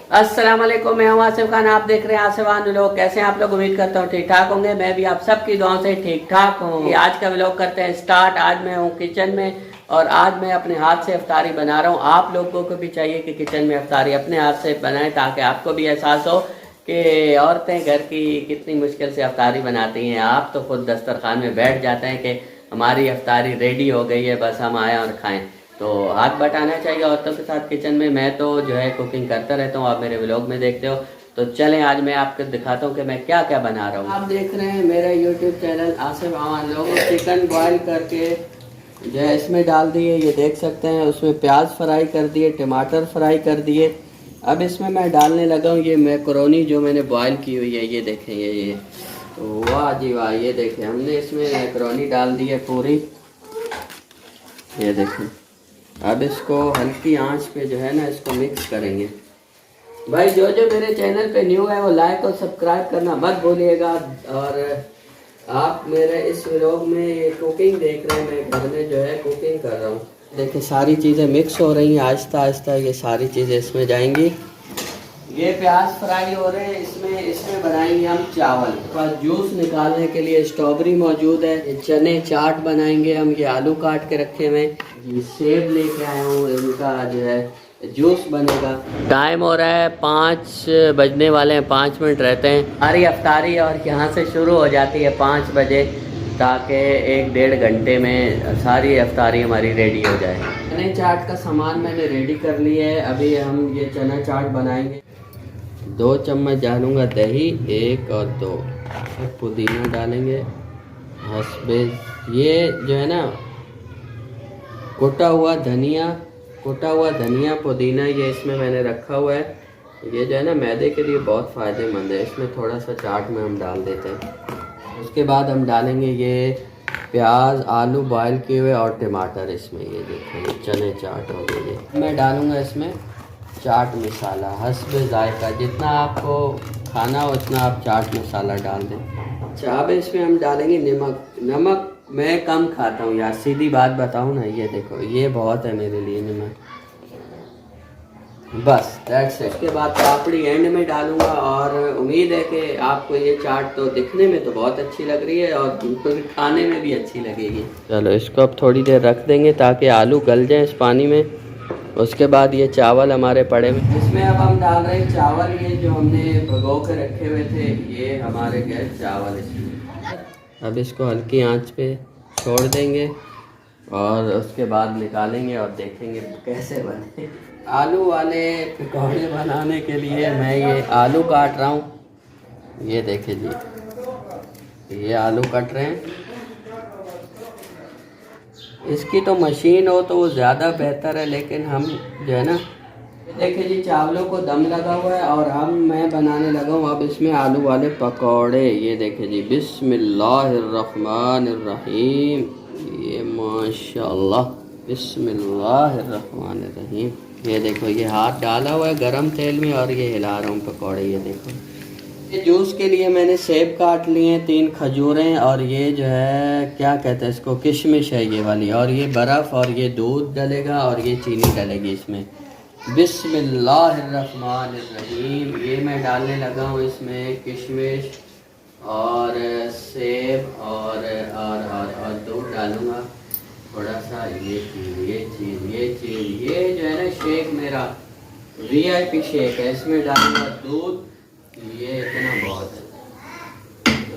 अस्सलाम वालेकुम, मैं हूं आसिफ खान। आप देख रहे हैं आसिफान व्लॉग। कैसे हैं आप लोग? उम्मीद करता हूं ठीक ठाक होंगे। मैं भी आप सबकी दुआओं से ठीक ठाक हूं। आज का व्लॉग करते हैं स्टार्ट। आज मैं हूं किचन में और आज मैं अपने हाथ से इफ्तारी बना रहा हूं। आप लोगों को भी चाहिए कि किचन में इफ्तारी अपने हाथ से बनाएं ताकि आपको भी एहसास हो कि औरतें घर की कितनी मुश्किल से इफ्तारी बनाती हैं। आप तो खुद दस्तरखान में बैठ जाते हैं कि हमारी इफ्तारी रेडी हो गई है, बस हम आएँ और खाएँ। तो हाथ बटाना चाहिए औरतों के साथ किचन में। मैं तो जो है कुकिंग करता रहता हूँ, आप मेरे व्लॉग में देखते हो। तो चलें आज मैं आपको दिखाता हूँ कि मैं क्या क्या बना रहा हूँ। आप देख रहे हैं मेरा यूट्यूब चैनल आसिफ अमान लोग। चिकन बॉयल करके जो है इसमें डाल दिए, ये देख सकते हैं। उसमें प्याज फ्राई कर दिए, टमाटर फ्राई कर दिए। अब इसमें मैं डालने लगा हूँ ये मैकरोनी जो मैंने बॉयल की हुई है। ये देखें, ये वाह जी वाह। ये देखें, हमने इसमें मैकरोनी डाल दी है पूरी। ये देखें, अब इसको हल्की आंच पे जो है ना इसको मिक्स करेंगे। भाई जो मेरे चैनल पे न्यू है वो लाइक और सब्सक्राइब करना मत भूलिएगा। और आप मेरे इस व्लॉग में कुकिंग देख रहे हैं, मैं घर में जो है कुकिंग कर रहा हूँ। देखिए सारी चीज़ें मिक्स हो रही हैं आहिस्ता आहिस्ता। ये सारी चीज़ें इसमें जाएंगी। ये प्याज फ्राई हो रहे हैं, इसमें बनाएंगे हम चावल। पास जूस निकालने के लिए स्ट्रॉबेरी मौजूद है। ये चने चाट बनाएंगे हम। ये आलू काट के रखे हुए। ये सेब लेके आया हूँ, इनका जो है जूस बनेगा। टाइम हो रहा है 5 बजने वाले हैं, 5 मिनट रहते हैं हमारी अफ्तारी और यहाँ से शुरू हो जाती है 5 बजे, ताकि 1-1.5 घंटे में सारी अफ्तारी हमारी रेडी हो जाए। चने चाट का सामान मैंने रेडी कर लिया है। अभी हम ये चना चाट बनाएंगे। 2 चम्मच डालूंगा दही, 1 और 2। पुदीना डालेंगे हस्बे। ये जो है ना कुटा हुआ धनिया, पुदीना ये इसमें मैंने रखा हुआ है। ये जो है ना मैदे के लिए बहुत फ़ायदेमंद है। इसमें थोड़ा सा चाट में हम डाल देते हैं। उसके बाद हम डालेंगे ये प्याज, आलू बॉयल किए हुए और टमाटर इसमें। ये देखिए, ये चने चाट हो गई। ये मैं डालूँगा इसमें चाट मसाला हस्बे जायका। जितना आपको खाना हो उतना आप चाट मसाला डाल दें। अच्छा, अब इसमें हम डालेंगे नमक मैं कम खाता हूँ यार, सीधी बात बताऊँ ना। ये देखो, ये बहुत है मेरे लिए नमक, बस दैट्स इट। उसके बाद पापड़ी एंड में डालूंगा। और उम्मीद है कि आपको ये चाट तो दिखने में तो बहुत अच्छी लग रही है और खाने में भी अच्छी लगेगी। चलो इसको अब थोड़ी देर रख देंगे ताकि आलू गल जाए इस पानी में। उसके बाद ये चावल हमारे पड़े हुए, इसमें अब हम डाल रहे हैं चावल। ये जो हमने भिगो के रखे हुए थे, ये हमारे गए चावल इसमें। अब इसको हल्की आंच पे छोड़ देंगे और उसके बाद निकालेंगे और देखेंगे कैसे बने। आलू वाले पकौड़े बनाने के लिए मैं ये आलू काट रहा हूँ। ये देखिए जी, ये आलू कट रहे हैं। इसकी तो मशीन हो तो वो ज़्यादा बेहतर है, लेकिन हम जो है ना, देखिए जी चावलों को दम लगा हुआ है और मैं बनाने लगा हूँ अब इसमें आलू वाले पकौड़े। ये देखिए जी, बिस्मिल्लाहिर्रहमानिर्रहीम। ये माशाल्लाह, बिस्मिल्लाहिर्रहमानिर्रहीम। ये देखो, ये हाथ डाला हुआ है गरम तेल में और ये हिला रहा हूँ पकौड़े। ये देखो, ये जूस के लिए मैंने सेब काट लिए हैं, 3 खजूरें और ये जो है क्या कहते हैं इसको, किशमिश है ये वाली। और ये बर्फ़ और ये दूध डलेगा और ये चीनी डलेगी इसमें। बिस्मिल्लाहिर्रहमानिर्रहीम। ये मैं डालने लगा हूँ इसमें किशमिश और सेब और दूध डालूँगा थोड़ा सा। ये जो है ना शेक मेरा VIP शेक है, इसमें डालूँगा दूध। ये इतना बहुत है।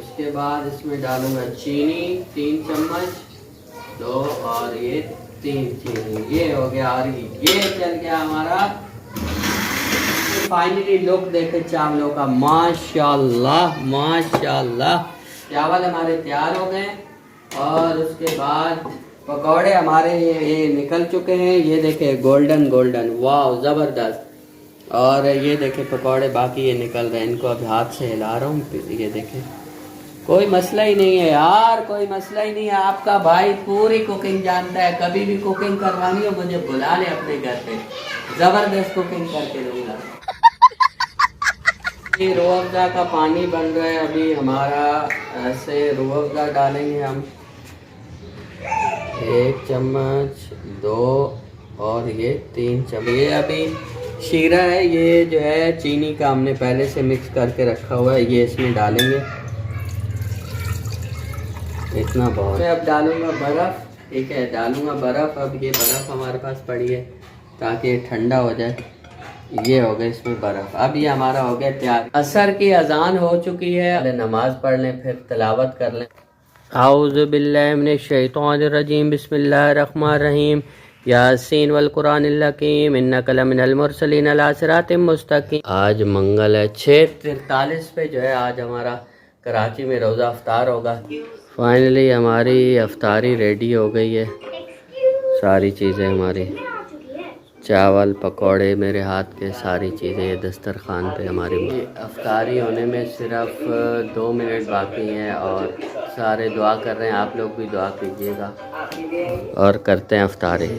उसके बाद इसमें डालूँगा चीनी 3 चम्मच, 2 और ये 3 चीनी। ये हो गया और ये चल गया हमारा। फाइनली लुक देखे चावलों का, माशाल्लाह माशाल्लाह। चावल हमारे तैयार हो गए और उसके बाद पकौड़े हमारे ये निकल चुके हैं। ये देखे गोल्डन वाह ज़बरदस्त। और ये देखे पकौड़े बाकी ये निकल रहे हैं, इनको अब हाथ से हिला रहा हूँ। ये देखे, कोई मसला ही नहीं है यार, कोई मसला ही नहीं है। आपका भाई पूरी कुकिंग जानता है। कभी भी कुकिंग करवानी हो मुझे बुला ले अपने घर पे, जबरदस्त कुकिंग करके दूंगा। ये रूह अफ़ज़ा का पानी बन रहा है अभी हमारा। ऐसे रूह अफ़ज़ा डालेंगे हम 1 चम्मच, 2 और ये 3 चम्मच। ये अभी शीरा है, ये जो है चीनी का हमने पहले से मिक्स करके रखा हुआ है, ये इसमें डालेंगे इतना बहुत। मैं अब डालूंगा बर्फ़, ठीक है, डालूंगा बर्फ़। अब ये बर्फ़ हमारे पास पड़ी है ताकि ये ठंडा हो जाए। ये हो गया इसमें बर्फ़। अब ये हमारा हो गया तैयार। असर की अजान हो चुकी है, पहले नमाज पढ़ लें फिर तिलावत कर लें। आऊज़ु बिल्लाहि मिनश शैतानिर रजीम, बिस्मिल्लाहिर रहमानिर रहीम, यासीन वल कुरानिल हकीम, इन्नका लमिनल मुरसलीन अला सिरातिम मुस्तकीम। आज मंगल है, 6:43 पे जो है आज हमारा कराची में रोज़ा अफ्तार होगा। फाइनली हमारी अफ्तारी रेडी हो गई है, सारी चीज़ें हमारी, चावल पकौड़े मेरे हाथ के, सारी चीज़ें ये दस्तरखान पे हमारी। अफ्तारी होने में सिर्फ 2 मिनट बाकी हैं और सारे दुआ कर रहे हैं, आप लोग भी दुआ कीजिएगा और करते हैं अफ्तारी।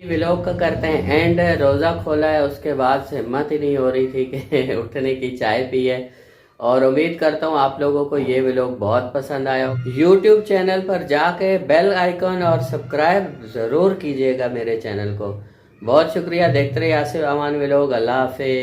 व्लॉग का करते हैं एंड। रोज़ा खोला है, उसके बाद से हिम्मत ही नहीं हो रही थी कि उठने की, चाय पी है। और उम्मीद करता हूँ आप लोगों को ये व्लॉग बहुत पसंद आया हो। यूट्यूब चैनल पर जाके बेल आइकन और सब्सक्राइब ज़रूर कीजिएगा मेरे चैनल को। बहुत शुक्रिया, देखते रहिए आसिफ अमान व्लॉग। अल्लाह हाफिज़।